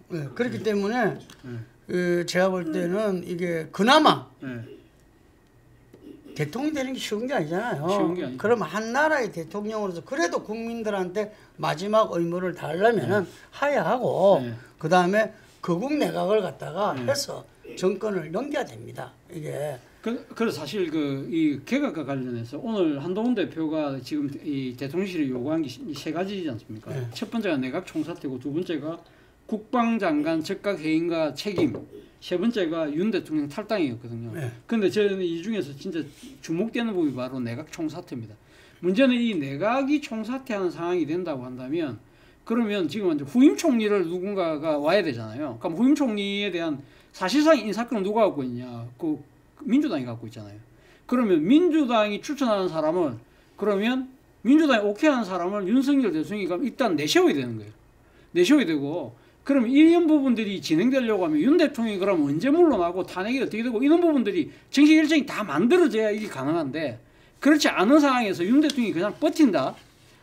네, 그렇기 때문에 제가 볼 때는 이게 그나마 대통령이 되는 게 쉬운 게 아니잖아요. 쉬운 게 아니죠. 그럼 한 나라의 대통령으로서 그래도 국민들한테 마지막 의무를 다하려면은 하야하고 그 다음에 거국 내각을 갖다가 해서 정권을 넘겨야 됩니다. 이게. 그래서 사실 이 개각과 관련해서 오늘 한동훈 대표가 지금 이 대통령실이 요구한 게 세 가지지 않습니까? 첫 번째가 내각 총사퇴고, 두 번째가 국방장관 즉각 해임과 책임, 세 번째가 윤 대통령 탈당이었거든요. 그런데 저는 이 중에서 진짜 주목되는 부분이 바로 내각 총사퇴입니다. 문제는 이 내각이 총사퇴하는 상황이 된다고 한다면, 그러면 지금 이제 후임 총리를 누군가가 와야 되잖아요. 그럼 후임 총리에 대한 사실상 인사권을 누가 갖고 있냐? 그 민주당이 갖고 있잖아요. 그러면 민주당이 추천하는 사람을, 그러면 민주당이 오케이하는 사람을 윤석열 대통령이 일단 내세워야 되는 거예요. 내세워야 되고, 그럼 이런 부분들이 진행되려고 하면 윤 대통령이 그럼 언제 물러나고 탄핵이 어떻게 되고 이런 부분들이 정식 일정이 다 만들어져야 이게 가능한데, 그렇지 않은 상황에서 윤 대통령이 그냥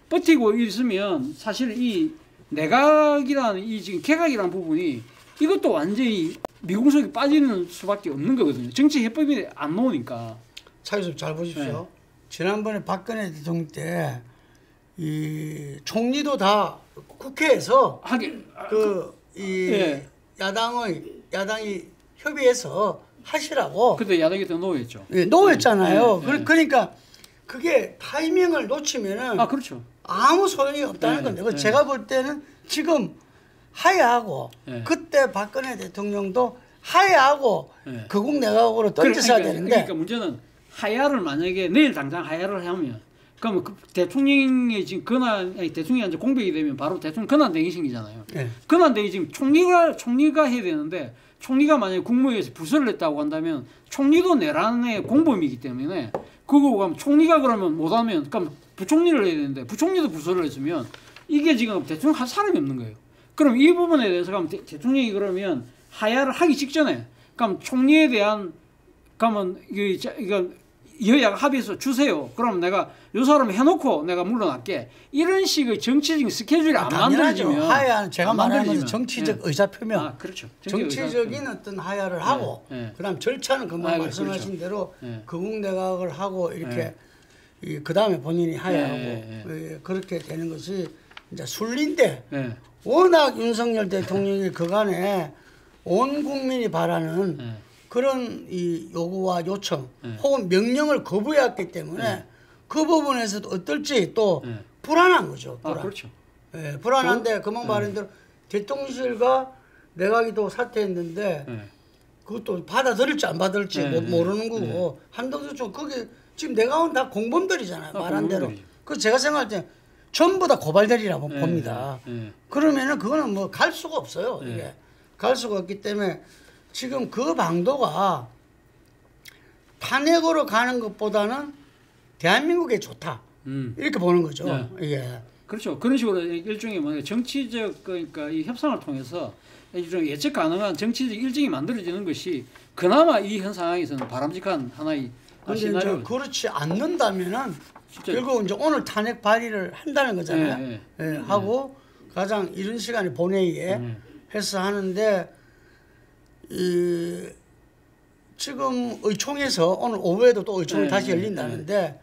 버티고 있으면 사실 이 내각이라는 이 지금 개각이라는 부분이 이것도 완전히 미궁석이 빠지는 수밖에 없는 거거든요. 정치 해법이 안 나오니까. 차 교수님 잘 보십시오. 지난번에 박근혜 대통령 때 이 총리도 다 국회에서 야당이 협의해서 하시라고. 그때 야당이 더 노했죠. 노했잖아요. 그러니까 그게 타이밍을 놓치면은 그렇죠. 아무 소용이 없다는 건데. 제가 볼 때는 지금 하야하고 그때 박근혜 대통령도 하야하고 거국 내각으로 던졌어야 되는데. 그러니까 문제는 하야를 만약에 내일 당장 하야를 하면, 그러면 그 대통령이 지금 대통령이 이제 공백이 되면 바로 대통령 권한대행이 생기잖아요. 권한대행이 지금 총리가 해야 되는데, 총리가 만약에 국무회의에서 부서를 냈다고 한다면 총리도 내란의 공범이기 때문에 그거 가면 총리가 그러면 못하면 그럼 부총리를 해야 되는데 부총리도 부서를 했으면 이게 지금 대통령 할 사람이 없는 거예요. 그럼 이 부분에 대해서 그럼 대통령이 그러면 하야를 하기 직전에 그럼 총리에 대한 그러면 이거 여야가 합의해서 주세요. 그럼 내가 요 사람 해놓고 내가 물러날게. 이런 식의 정치적인 스케줄이 안 만들어지면, 하야는 제가 말하는 것은 정치적 의사 표명. 그렇죠. 정치적인 어떤 하야를 하고, 그다음 절차는 금방 말씀하신 대로 거국 내각을 하고 이렇게 그 다음에 본인이 하야하고 그렇게 되는 것이 이제 순리인데, 워낙 윤석열 대통령이 그간에 온 국민이 바라는 그런 이 요구와 요청 혹은 명령을 거부해왔기 때문에 그 부분에서도 어떨지 또 불안한 거죠. 그렇죠. 불안한데 금방 말한 대로 대통령실과 내각이 또 사퇴했는데 그것도 받아들일지 안 받을지 모르는 거고 한동수 거기 지금 내각은 다 공범들이잖아요. 말한 대로. 그 제가 생각할 때 전부 다 고발되리라고 봅니다. 그러면은 그거는 뭐 갈 수가 없어요. 이게 갈 수가 없기 때문에 지금 그 방도가 탄핵으로 가는 것보다는 대한민국에 좋다. 이렇게 보는 거죠. 예. 그렇죠. 그런 식으로 일종의 뭐 정치적 그러니까 이 협상을 통해서 일종의 예측 가능한 정치적 일정이 만들어지는 것이 그나마 이 현 상황에서는 바람직한 하나의 시나리오. 그렇지 않는다면은 결국 이제 오늘 탄핵 발의를 한다는 거잖아요. 하고 가장 이른 시간에 본회의에 해서 하는데. 지금 의총에서 오늘 오후에도 또 의총이 다시 열린다는데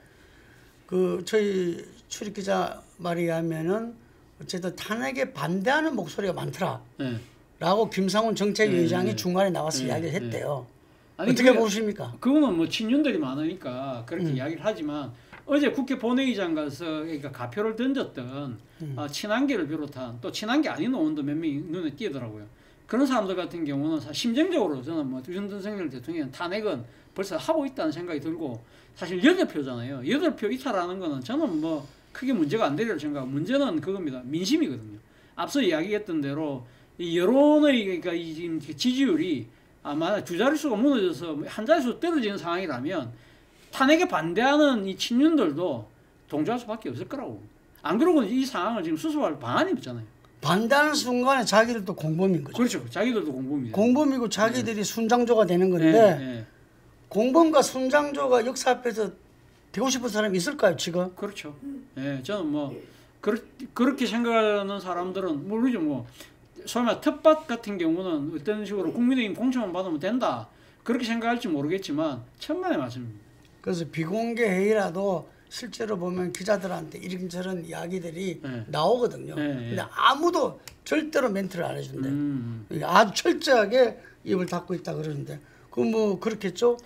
저희 출입 기자 말에 의하면은 어쨌든 탄핵에 반대하는 목소리가 많더라라고 김상훈 정책위원장이 중간에 나와서 이야기를 했대요. 어떻게 보십니까? 그거는 뭐 친윤들이 많으니까 그렇게 이야기를 하지만 어제 국회 본회의장 가서 그러니까 가표를 던졌던 친한계를 비롯한 또 친한계 아닌 의원도 몇 명이 눈에 띄더라고요. 그런 사람들 같은 경우는 심정적으로 저는 뭐 윤석열 대통령 탄핵은 벌써 하고 있다는 생각이 들고 사실 8표잖아요. 8표 이탈하는 거는 저는 뭐 크게 문제가 안 되리라고 생각하고 문제는 그겁니다. 민심이거든요. 앞서 이야기했던 대로 이 여론의 그러니까 이 지금 지지율이 아마 두 자릿수가 무너져서 한 자릿수 떨어지는 상황이라면 탄핵에 반대하는 이 친윤들도 동조할 수밖에 없을 거라고. 안 그러고는 이 상황을 지금 수습할 방안이 없잖아요. 반대하는 순간에 자기들도 공범인 거죠. 그렇죠. 자기들도 공범이죠. 공범이고 자기들이 순장조가 되는 건데 공범과 순장조가 역사 앞에서 되고 싶은 사람이 있을까요, 지금? 그렇죠. 저는 뭐 그렇게 생각하는 사람들은 모르죠. 뭐 소위 말 텃밭 같은 경우는 어떤 식으로 국민의힘 공천만 받으면 된다 그렇게 생각할지 모르겠지만 천만의 말씀입니다. 그래서 비공개 회의라도 실제로 보면 기자들한테 이런저런 이야기들이 네. 나오거든요. 네. 근데 아무도 절대로 멘트를 안 해준대요. 아주 철저하게 입을 닫고 있다 그러는데 그 뭐 그렇겠죠?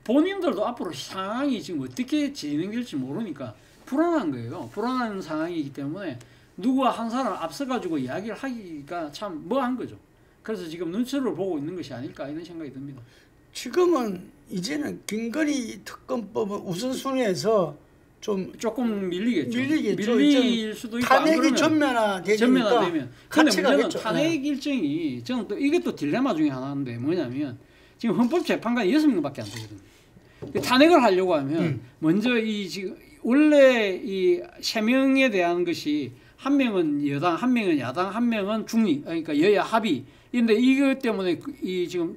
본인들도 앞으로 상황이 지금 어떻게 진행될지 모르니까 불안한 거예요. 불안한 상황이기 때문에 누구와 한 사람 앞서가지고 이야기를 하기가 참 뭐한 거죠. 그래서 지금 눈치를 보고 있는 것이 아닐까 이런 생각이 듭니다. 지금은 이제는 김건희 특검법은 우선순위에서 좀 조금 밀리겠죠. 밀릴 수도 있고 탄핵이 전면화되니까 되면. 근데 문제는 탄핵 일정이 저는 또 이게 또 딜레마 중에 하나인데 뭐냐면 지금 헌법재판관이 6명밖에 안 되거든요. 탄핵을 하려고 하면 먼저 이 지금 원래 이 3명에 대한 것이 한 명은 여당, 한 명은 야당, 한 명은 중립, 그러니까 여야 합의. 그런데 이것 때문에 이 지금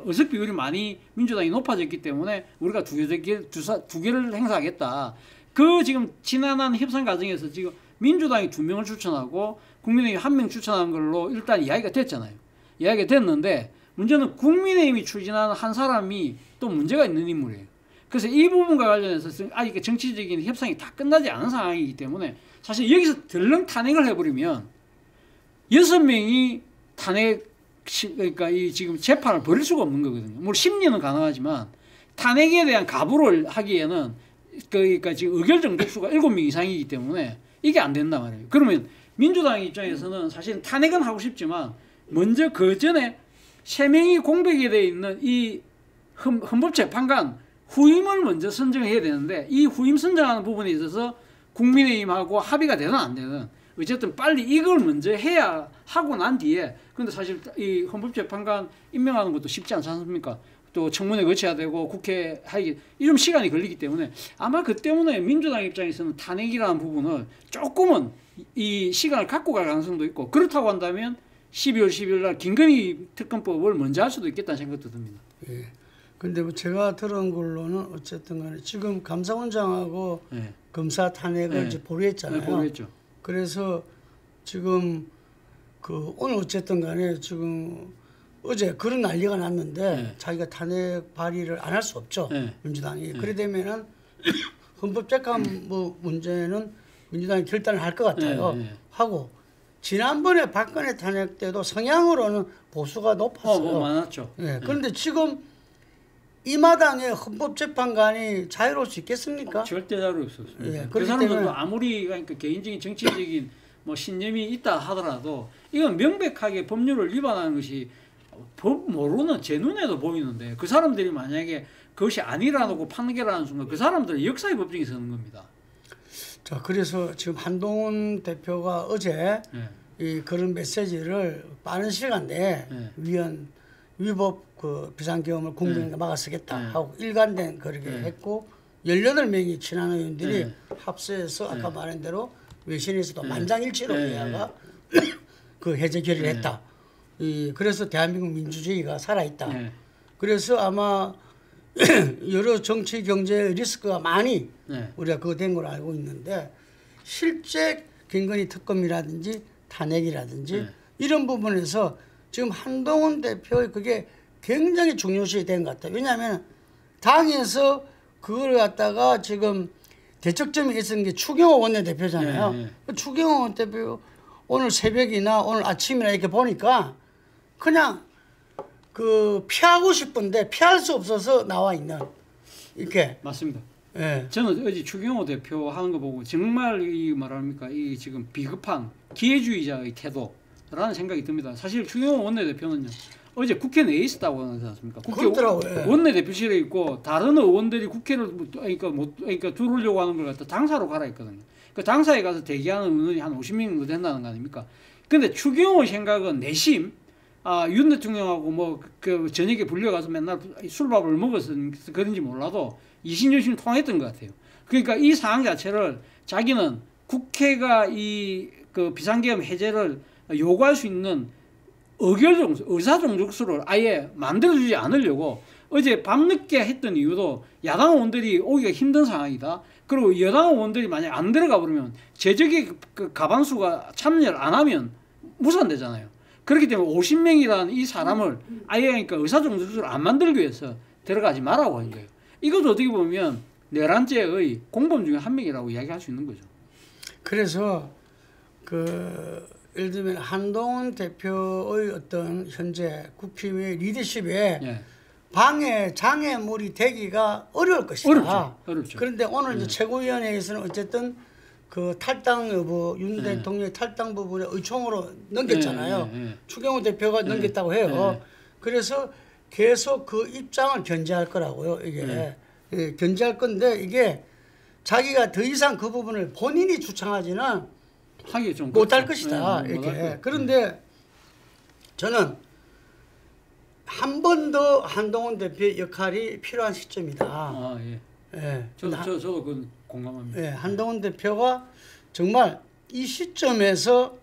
의석 비율이 많이 민주당이 높아졌기 때문에 우리가 두 개를 행사하겠다. 그 지금 지난한 협상 과정에서 지금 민주당이 2명을 추천하고 국민의힘이 1명 추천한 걸로 일단 이야기가 됐잖아요. 이야기가 됐는데 문제는 국민의힘이 추진하는 한 사람이 또 문제가 있는 인물이에요. 그래서 이 부분과 관련해서 아직 정치적인 협상이 다 끝나지 않은 상황이기 때문에 사실 여기서 덜렁 탄핵을 해버리면 6명이 탄핵 그러니까 이 지금 재판을 벌일 수가 없는 거거든요. 물론 심리는 가능하지만 탄핵에 대한 가부를 하기에는 그러니까 지금 의결정 족수가 7명 이상이기 때문에 이게 안 된단 말이에요. 그러면 민주당 입장에서는 사실 탄핵은 하고 싶지만 먼저 그 전에 3명이 공백이 되어 있는 이 헌법재판관 후임을 먼저 선정해야 되는데 이 후임 선정하는 부분에 있어서 국민의힘하고 합의가 되든 안 되든 어쨌든 빨리 이걸 먼저 해야 하고 난 뒤에 근데 사실 이 헌법재판관 임명하는 것도 쉽지 않지 않습니까? 또 청문회 거쳐야 되고 국회 하기 좀 시간이 걸리기 때문에 아마 그 때문에 민주당 입장에서는 탄핵이라는 부분을 조금은 이 시간을 갖고 갈 가능성도 있고 그렇다고 한다면 12월 10일 날 김건희 특검법을 먼저 할 수도 있겠다는 생각도 듭니다. 예. 근데 뭐 제가 들은 걸로는 어쨌든 간에 지금 감사원장하고 네. 검사 탄핵을 네. 이제 보류했잖아요. 네, 보류했죠. 그래서 지금 그 오늘 어쨌든 간에 지금 어제 그런 난리가 났는데 네. 자기가 탄핵 발의를 안 할 수 없죠. 네. 민주당이. 그래 되면은 헌법재판 뭐 문제는 민주당이 결단을 할 것 같아요. 네. 하고 지난번에 박근혜 탄핵 때도 성향으로는 보수가 높았어요. 뭐 많았죠. 예. 그런데 지금 이 마당에 헌법재판관이 자유로울 수 있겠습니까? 절대 자유로울 수 없습니다. 예, 그 사람들도 아무리 그러니까 개인적인 정치적인 뭐 신념이 있다 하더라도 이건 명백하게 법률을 위반하는 것이 법 모르는 제 눈에도 보이는데 그 사람들이 만약에 그것이 아니라고 판결하는 순간 그 사람들은 역사의 법정에 서는 겁니다. 자, 그래서 지금 한동훈 대표가 어제 이 그런 메시지를 빠른 시간 내에 위법 그 비상계엄을 국민에게 막아 쓰겠다 하고 일관된 그렇게 했고 18명이 친한 의원들이 합세해서 아까 말한 대로 외신에서도 만장일치로 의회가 그 해제 결의를 했다. 그래서 대한민국 민주주의가 살아있다. 그래서 아마 여러 정치 경제 리스크가 많이 우리가 그거 된 걸 알고 있는데 실제 김건희 특검이라든지 탄핵이라든지 이런 부분에서 지금 한동훈 대표의 그게 굉장히 중요시 된 것 같아요. 왜냐하면 당에서 그걸 갖다가 지금 대척점에 있었는 게 추경호 원내대표잖아요. 추경호 원내대표 오늘 새벽이나 오늘 아침이나 이렇게 보니까 그냥 그 피하고 싶은데 피할 수 없어서 나와 있는 이렇게. 맞습니다. 예. 저는 어제 추경호 대표 하는 거 보고 정말 이 말합니까 이 지금 비겁한 기회주의자의 태도라는 생각이 듭니다. 사실 추경호 원내대표는요 어제 국회 내에 있었다고 하지 않습니까? 국회 원내대표실에 있고 다른 의원들이 국회를 그러니까 들어오려고 하는 걸 갖다 당사로 가라 했거든요. 그 당사에 가서 대기하는 의원이 한 50명 정도 된다는 거 아닙니까? 근데 추경호 생각은 내심 윤 대통령하고 뭐 그 저녁에 불려가서 맨날 술밥을 먹어서 그런지 몰라도 이신저신 통했던 것 같아요. 그러니까 이 상황 자체를 자기는 국회가 이 그 비상계엄 해제를 요구할 수 있는 의사정족수를 아예 만들어주지 않으려고 어제 밤늦게 했던 이유도 야당 의원들이 오기가 힘든 상황이다. 그리고 여당 의원들이 만약 안 들어가 버리면 제적의 그 가반수가 참여를 안 하면 무산되잖아요. 그렇기 때문에 50명이라는 이 사람을 아예 그러니까 의사정도수를 안 만들기 위해서 들어가지 말라고 하는 거예요. 이것도 어떻게 보면 내란죄의 공범 중에 한 명이라고 이야기할 수 있는 거죠. 그래서 예를 들면 한동훈 대표의 어떤 현재 국힘의 리더십에 예. 방해 장애물이 되기가 어려울 것이다. 어렵죠. 그런데 오늘 이제 최고위원회에서는 어쨌든 그 탈당 여부 윤 대통령의 탈당 부분에 의총으로 넘겼잖아요. 추경호 대표가 넘겼다고 해요. 그래서 계속 그 입장을 견제할 거라고요. 이게 예, 견제할 건데 이게 자기가 더 이상 그 부분을 본인이 주창하지는 하기 좀 못할 것이다. 이렇게. 그런데 저는 한 번 더 한동훈 대표의 역할이 필요한 시점이다. 아, 예. 예. 저도 그건 공감합니다. 예, 한동훈 대표가 정말 이 시점에서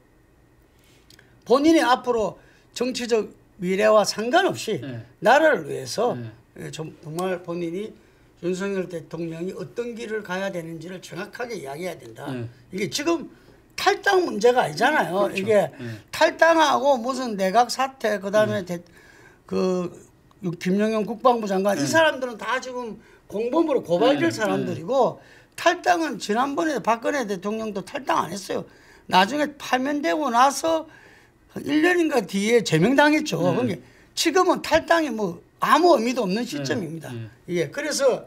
본인이 앞으로 정치적 미래와 상관없이 나라를 위해서 정말 본인이 윤석열 대통령이 어떤 길을 가야 되는지를 정확하게 이야기해야 된다. 이게 지금 탈당 문제가 아니잖아요. 그렇죠. 이게 탈당하고 무슨 내각 사퇴 그다음에 김영현 국방부 장관 이 사람들은 다 지금 공범으로 고발될 사람들이고 탈당은 지난번에 박근혜 대통령도 탈당 안 했어요. 나중에 파면되고 나서 1년인가 뒤에 제명당했죠. 그러니까 지금은 탈당이 뭐 아무 의미도 없는 시점입니다. 예. 그래서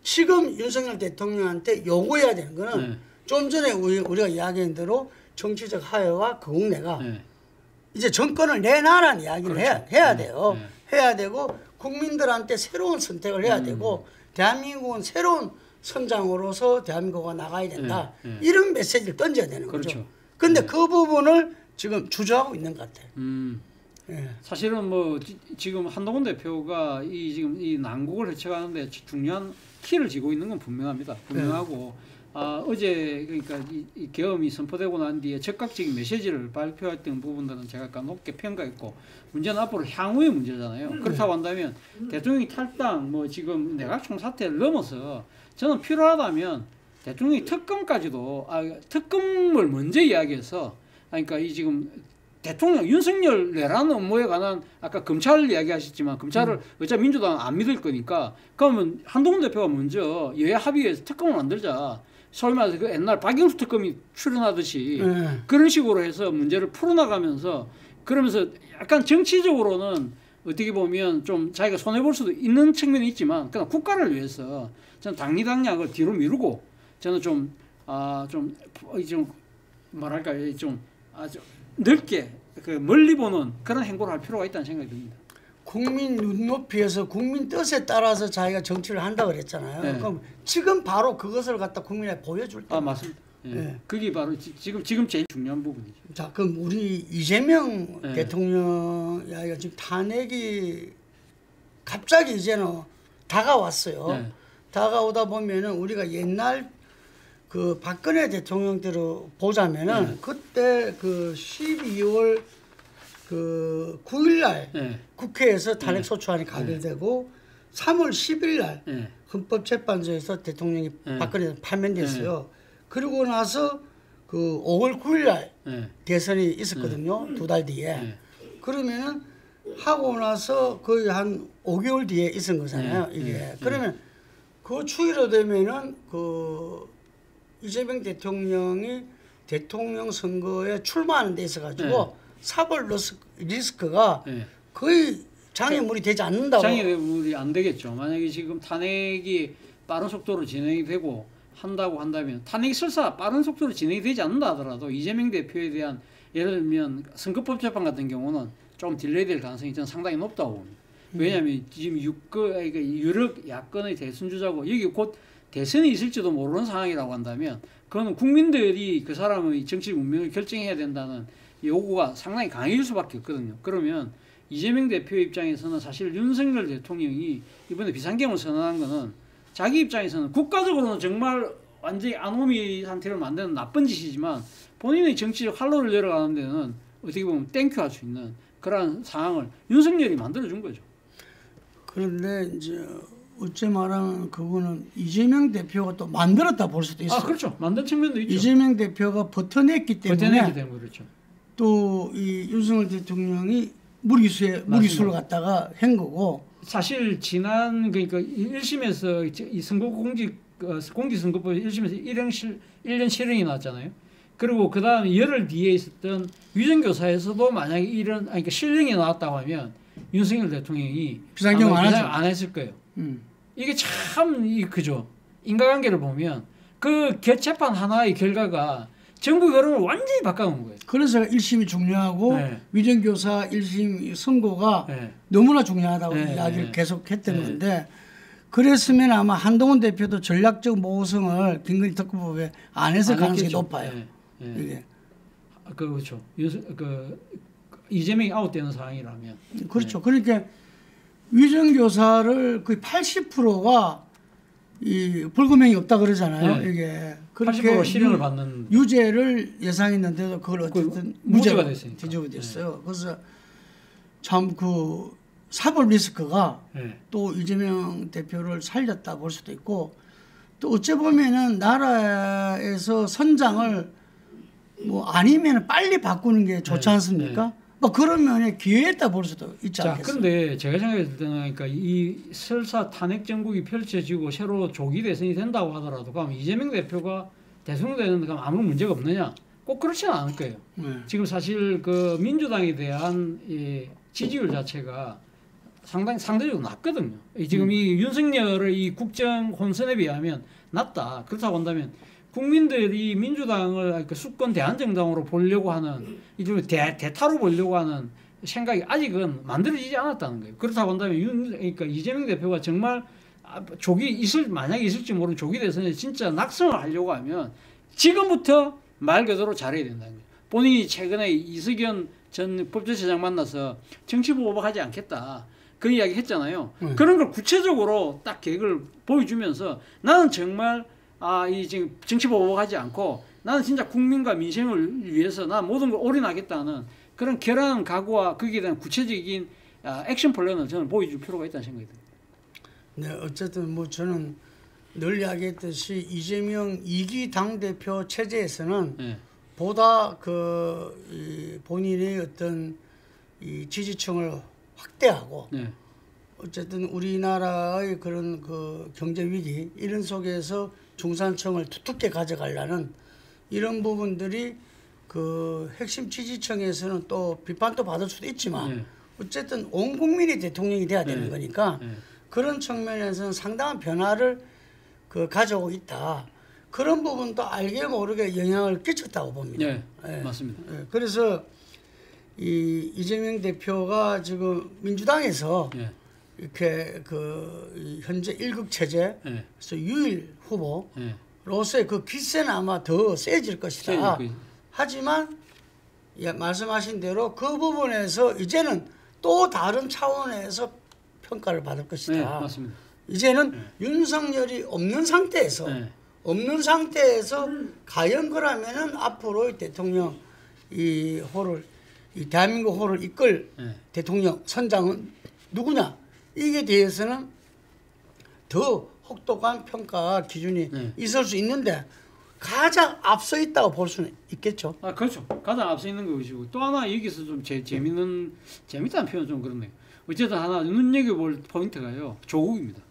지금 윤석열 대통령한테 요구해야 되는 거는 좀 전에 우리가 이야기한 대로 정치적 하야와 거국내가 이제 정권을 내놔라는 이야기를 그렇죠. 해야 돼요. 해야 되고 국민들한테 새로운 선택을 해야 되고 대한민국은 새로운 선장으로서 대한민국가 나가야 된다. 이런 메시지를 던져야 되는 그렇죠. 거죠. 그런데 그 부분을 지금 주저하고 있는 것 같아요. 예. 사실은 뭐 지금 한동훈 대표가 지금 이 난국을 헤쳐가는데 중요한 키를 쥐고 있는 건 분명합니다. 분명하고 어제 그러니까 이 계엄이 선포되고 난 뒤에 적극적인 메시지를 발표했던 부분들은 제가 약간 높게 평가했고 문제는 앞으로 향후의 문제잖아요. 그렇다고 한다면 대통령이 탈당 뭐 지금 내각 총사퇴를 넘어서 저는 필요하다면 대통령이 특검까지도 특검을 먼저 이야기해서 그러니까 이 지금 대통령 윤석열 내란 업무에 관한 아까 검찰 이야기하셨지만 검찰을 어차피 민주당은 안 믿을 거니까 그러면 한동훈 대표가 먼저 여야 합의해서 특검을 만들자. 소위 말해서 그 옛날 박영수 특검이 출연하듯이 그런 식으로 해서 문제를 풀어나가면서 그러면서 약간 정치적으로는 어떻게 보면 좀 자기가 손해볼 수도 있는 측면이 있지만 그냥 국가를 위해서 저는 당리당략을 뒤로 미루고 저는 좀 뭐랄까 좀 아주 넓게 멀리 보는 그런 행보를 할 필요가 있다는 생각이 듭니다. 국민 눈높이에서 국민 뜻에 따라서 자기가 정치를 한다 그랬잖아요. 그럼 지금 바로 그것을 갖다 국민에 보여줄 때. 맞습니다. 그게 바로 지금 제일 중요한 부분이죠. 자, 그럼 우리 이재명 대통령 이야기가 지금 탄핵이 갑자기 이제는 다가왔어요. 다가오다 보면은 우리가 옛날 그 박근혜 대통령 때로 보자면은 그때 그 12월 그 9일날 국회에서 탄핵 소추안이 가결되고 3월 10일날 헌법재판소에서 대통령이 박근혜 파면됐어요. 그리고 나서 그 5월 9일날 대선이 있었거든요. 2달 뒤에. 그러면은 하고 나서 거의 한 5개월 뒤에 있은 거잖아요. 이게. 그러면 그 추이로 되면은 그 이재명 대통령이 대통령 선거에 출마하는 데 있어가지고 사법 리스크가 거의 장애물이 되지 않는다고. 장애물이 안 되겠죠. 만약에 지금 탄핵이 빠른 속도로 진행이 되고 한다고 한다면 탄핵이 설사 빠른 속도로 진행이 되지 않는다 하더라도 이재명 대표에 대한 예를 들면 선거법 재판 같은 경우는 좀 딜레이 될 가능성이 저는 상당히 높다고 봅니다. 왜냐하면 지금 유력 야권의 대선 주자고 여기 곧 대선이 있을지도 모르는 상황이라고 한다면 그거는 국민들이 그 사람의 정치 운명을 결정해야 된다는 요구가 상당히 강해질 수밖에 없거든요. 그러면 이재명 대표 입장에서는 사실 윤석열 대통령이 이번에 비상경을 선언한 거는 자기 입장에서는 국가적으로는 정말 완전히 아노미 상태를 만드는 나쁜 짓이지만 본인의 정치적 활로를 열어가는 데는 어떻게 보면 땡큐할 수 있는 그런 상황을 윤석열이 만들어준 거죠. 그런데 이제 어째 말하는 그거는 이재명 대표가 또 만들었다 볼 수도 있어요. 그렇죠. 만든 측면도 있죠. 이재명 대표가 버텨냈기 때문에 그렇죠. 또 이 윤석열 대통령이 무리수를 갖다가 한 거고. 사실 지난 그러니까 1심에서 이 공직선거법 1심에서 1년 실형이 나왔잖아요. 그리고 그다음에 열흘 뒤에 있었던 위정교사에서도 만약에 그러니까 실형이 나왔다고 하면 윤석열 대통령이 비상경 안 했을 거예요. 이게 참 그죠. 인과관계를 보면 그 재판 하나의 결과가 정부 여론을 완전히 바꿔놓은 거예요. 그래서 1심이 중요하고 네. 위정교사 1심 선고가 네. 너무나 중요하다고 네. 이야기를 네. 계속했던 네. 건데 그랬으면 아마 한동훈 대표도 전략적 모성을 김건희 특검법에 안 했을 가능성이 높아요. 네. 네. 이게. 그렇죠. 이재명이 아웃되는 상황이라면. 그렇죠. 그러니까 위정교사를 거의 80%가 이 불구명이 없다 그러잖아요. 네. 이게 80% 실형을 받는 유죄를 예상했는데도 그걸 어쨌든 무죄가 뒤집어 됐어요. 네. 그래서 참 그 사법 리스크가 네. 또 이재명 대표를 살렸다 볼 수도 있고 또 어찌 보면은 나라에서 선장을 뭐 아니면 빨리 바꾸는 게 좋지 않습니까? 뭐 그런 면에 기회했다 볼 수도 있지 않겠어요? 그런데 제가 생각했을 때는 그러니까 이 설사 탄핵 정국이 펼쳐지고 새로 조기 대선이 된다고 하더라도 그럼 이재명 대표가 대통령 되는데 그럼 아무 문제가 없느냐? 꼭 그렇지는 않을 거예요. 지금 사실 그 민주당에 대한 이 지지율 자체가 상대적으로 낮거든요. 지금 이 윤석열의 이 국정 혼선에 비하면 낮다. 그렇다고 한다면 국민들이 민주당을 수권 대한정당으로 보려고 하는 이좀 대타로 보려고 하는 생각이 아직은 만들어지지 않았다는 거예요. 그렇다고 한다면 그러니까 이재명 대표가 정말 만약에 있을지 모르는 조기 대선에 진짜 낙선을 하려고 하면 지금부터 말 그대로 잘해야 된다는 거예요. 본인이 최근에 이석연 전 법제처장 만나서 정치보복하지 않겠다. 그 이야기 했잖아요. 그런 걸 구체적으로 딱 계획을 보여주면서 나는 정말 이 지금 정치보복하지 않고 나는 진짜 국민과 민생을 위해서 나 모든 걸 올인하겠다는 그런 결연한 각오와 거기에 대한 구체적인 액션 플랜을 저는 보여줄 필요가 있다는 생각이 듭니다. 네, 어쨌든 뭐 저는 늘 이야기했듯이 이재명 2기 당대표 체제에서는 보다 이 본인의 어떤 이 지지층을 확대하고 어쨌든 우리나라의 그런 그 경제 위기 이런 속에서 중산층을 두텁게 가져가려는 이런 부분들이 그 핵심 지지층에서는 또 비판도 받을 수도 있지만 어쨌든 온 국민이 대통령이 돼야 되는 거니까 그런 측면에서는 상당한 변화를 가져오고 있다. 그런 부분도 알게 모르게 영향을 끼쳤다고 봅니다. 네, 맞습니다. 그래서 이재명 대표가 지금 민주당에서 이렇게 현재 1급 체제에서 유일 후보로서의 그 기세는 아마 더 세질 것이다. 하지만 말씀하신 대로 그 부분에서 이제는 또 다른 차원에서 평가를 받을 것이다. 네, 맞습니다. 이제는 윤석열이 없는 상태에서 과연 그러면은 앞으로 대통령 이 대한민국 호를 이끌 대통령 선장은 누구냐? 이게 대해서는 더 혹독한 평가 기준이 있을 수 있는데 가장 앞서 있다고 볼 수는 있겠죠. 그렇죠. 가장 앞서 있는 것이고 또 하나 여기서 좀 재밌다는 표현 좀 그렇네요. 어쨌든 하나 눈여겨볼 포인트가요. 조국입니다.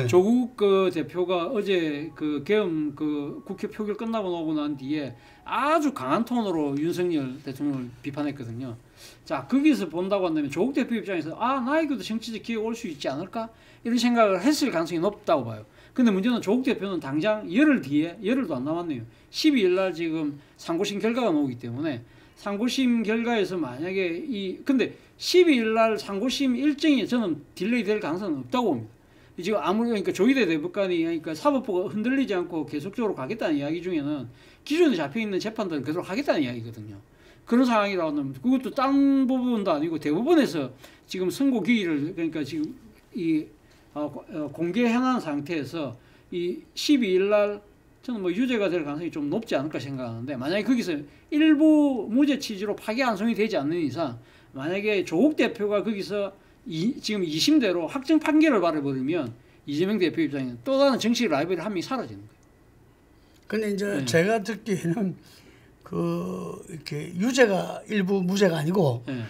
조국 대표가 어제 계엄 국회 표결 끝나고 나오고 난 뒤에 아주 강한 톤으로 윤석열 대통령을 비판했거든요. 자, 거기서 본다고 한다면 조국 대표 입장에서 나에게도 정치적 기회가 올 수 있지 않을까? 이런 생각을 했을 가능성이 높다고 봐요. 근데 문제는 조국 대표는 당장 열흘도 안 남았네요. 12일 날 지금 상고심 결과가 나오기 때문에 상고심 결과에서 만약에 근데 12일 날 상고심 일정이 저는 딜레이 될 가능성은 없다고 봅니다. 지금 그러니까 조희대 대법관이 그러니까 사법부가 흔들리지 않고 계속적으로 가겠다는 이야기 중에는 기존에 잡혀있는 재판들은 계속 하겠다는 이야기거든요. 그런 상황이라고 하면 그것도 다른 부분도 아니고 대법원에서 지금 선고 기일을 그러니까 지금 공개해놓은 상태에서 이 12일 날 저는 유죄가 될 가능성이 좀 높지 않을까 생각하는데 만약에 거기서 일부 무죄 취지로 파기 환송이 되지 않는 이상 만약에 조국 대표가 거기서 지금 2심대로 확정 판결을 받아버리면 이재명 대표 입장에는 또 다른 정치 라이벌이 한 명이 사라지는 거예요. 근데 이제 제가 듣기에는 그 이렇게 유죄가 일부 무죄가 아니고 예.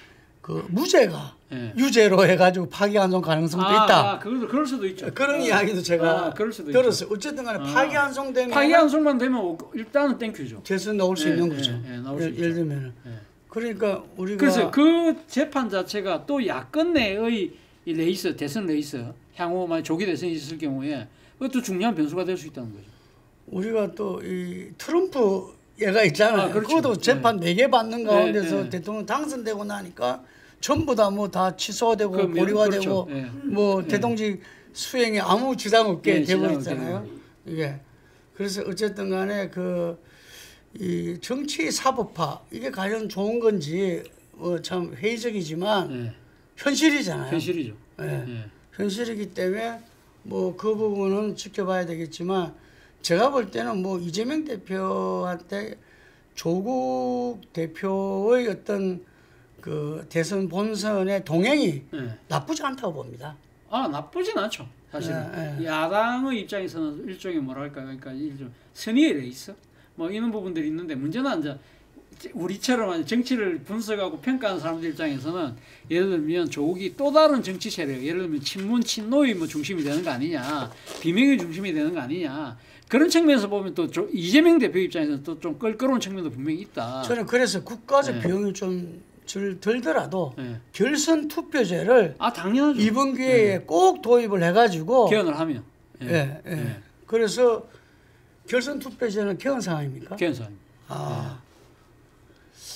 그 무죄가 예. 유죄로 해가지고 파기환송 가능성도 있다. 그럴 수도 있죠. 그런 이야기도 제가 들었어요. 어쨌든 간에 파기환송되면 파기환송만 되면 일단은 땡큐죠. 재선 나올 수 있는 거죠. 나올 수 예를 들면 그러니까 우리가 그래서 그 재판 자체가 또 야권 내의 이 레이스 대선 레이스 향후 만약 조기 대선이 있을 경우에 그것도 중요한 변수가 될 수 있다는 거죠. 우리가 또 이 트럼프 얘가 있잖아요. 그렇죠. 그것도 재판 4개 받는 가운데서 대통령 당선되고 나니까 전부 다 뭐 다 취소되고 보류화되고 뭐 대통령 수행에 아무 지장 없게 되버렸잖아요. 이게 그래서 어쨌든 간에 그 이 정치 사법화 이게 과연 좋은 건지 참 회의적이지만 현실이잖아요. 현실이죠. 현실이기 때문에 뭐 그 부분은 지켜봐야 되겠지만 제가 볼 때는 뭐 이재명 대표한테 조국 대표의 어떤 그 대선 본선의 동행이 나쁘지 않다고 봅니다. 나쁘진 않죠. 사실은 야당의 입장에서는 일종의 뭐랄까 그러니까 일종 선의의 레이스 뭐 이런 부분들이 있는데 문제는 이제 우리처럼 정치를 분석하고 평가하는 사람들 입장에서는 예를 들면 조국이 또 다른 정치 세력 예를 들면 친문 친노의 뭐 중심이 되는 거 아니냐 비명의 중심이 되는 거 아니냐 그런 측면에서 보면 또 이재명 대표 입장에서는 또 좀 껄끄러운 측면도 분명히 있다. 저는 그래서 국가적 비용이 좀 들더라도 결선 투표제를 당연하죠. 이번 기회에 꼭 도입을 해가지고 개헌을 하면 그래서 결선 투표제는 개헌 사항입니까? 개헌 사항.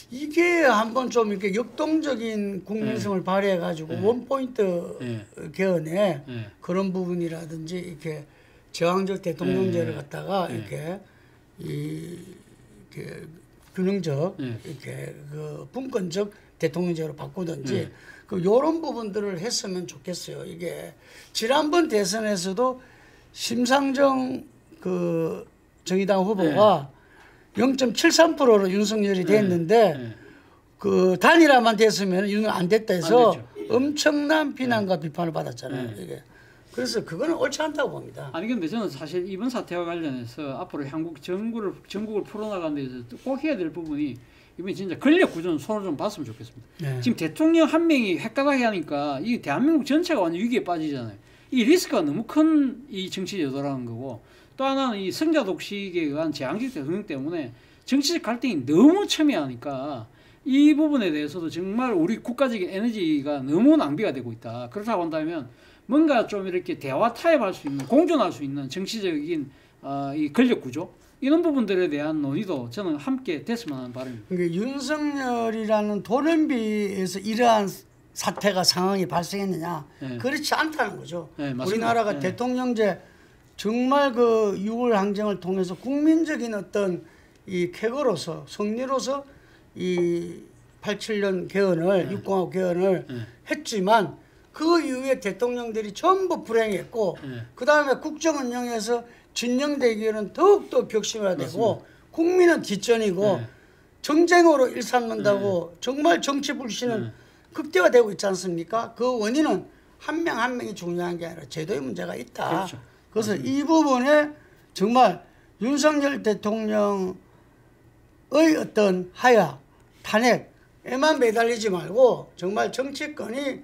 이게 한번 좀 이렇게 역동적인 국민성을 발휘해가지고 원포인트 개헌에 그런 부분이라든지 이렇게 제왕적 대통령제를 갖다가 이렇게 이렇게 균형적 이렇게 그 분권적 대통령제로 바꾸든지 그 요런 부분들을 했으면 좋겠어요. 이게 지난번 대선에서도 심상정 그 정의당 후보가 0.73%로 윤석열이 됐는데 그 단일화만 됐으면 윤은 안 됐다 해서 엄청난 비난과 비판을 받았잖아요. 이게. 그래서 그거는 옳지 않다고 봅니다. 아니 근데 저는 사실 이번 사태와 관련해서 앞으로 한국 전국을 풀어나가는 데서 꼭 해야 될 부분이 이번에 진짜 권력 구조는 손을 좀 봤으면 좋겠습니다. 지금 대통령 한 명이 헷가닥해 하니까 이 대한민국 전체가 완전 위기에 빠지잖아요. 이 리스크가 너무 큰 이 정치 제도라는 거고 또 하나는 이 승자 독식에 의한 제왕적 대통령 때문에 정치적 갈등이 너무 첨예하니까 이 부분에 대해서도 정말 우리 국가적인 에너지가 너무 낭비가 되고 있다. 그렇다고 한다면 뭔가 좀 이렇게 대화 타협할 수 있는 공존할 수 있는 정치적인 이 권력 구조 이런 부분들에 대한 논의도 저는 함께 됐으면 하는 바람입니다. 그러니까 윤석열이라는 돌연비에서 이러한 사태가 상황이 발생했느냐 그렇지 않다는 거죠. 우리나라가 대통령제 정말 그 6월 항쟁을 통해서 국민적인 어떤 이 쾌거로서 승리로서 이 87년 개헌을 6공화국 개헌을 했지만 그 이후에 대통령들이 전부 불행했고 그 다음에 국정 운영에서 진영대결은 더욱더 격심화되고 국민은 뒷전이고 정쟁으로 일삼는다고 정말 정치 불신은 극대화되고 있지 않습니까? 그 원인은 한 명 한 명이 중요한 게 아니라 제도의 문제가 있다. 그렇죠. 그래서 이 부분에 정말 윤석열 대통령의 어떤 하야, 탄핵에만 매달리지 말고 정말 정치권이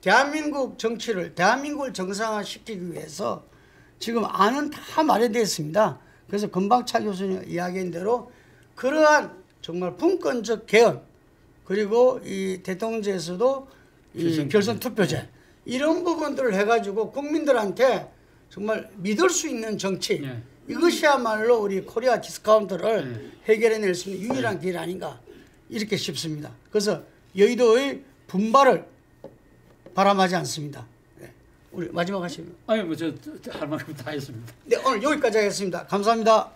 대한민국 정치를 대한민국을 정상화시키기 위해서 지금 안은 다 마련되어 있습니다. 그래서 금방 차 교수님 이야기한 대로 그러한 정말 분권적 개헌 그리고 이 대통령제에서도 이 결선 투표제 이런 부분들을 해가지고 국민들한테 정말 믿을 수 있는 정치 이것이야말로 우리 코리아 디스카운트를 해결해낼 수 있는 유일한 길 아닌가 이렇게 싶습니다. 그래서 여의도의 분발을 바람하지 않습니다. 우리 마지막 하시면. 아니 뭐 저 할 만큼 다 했습니다. 네 오늘 여기까지 하겠습니다. 감사합니다.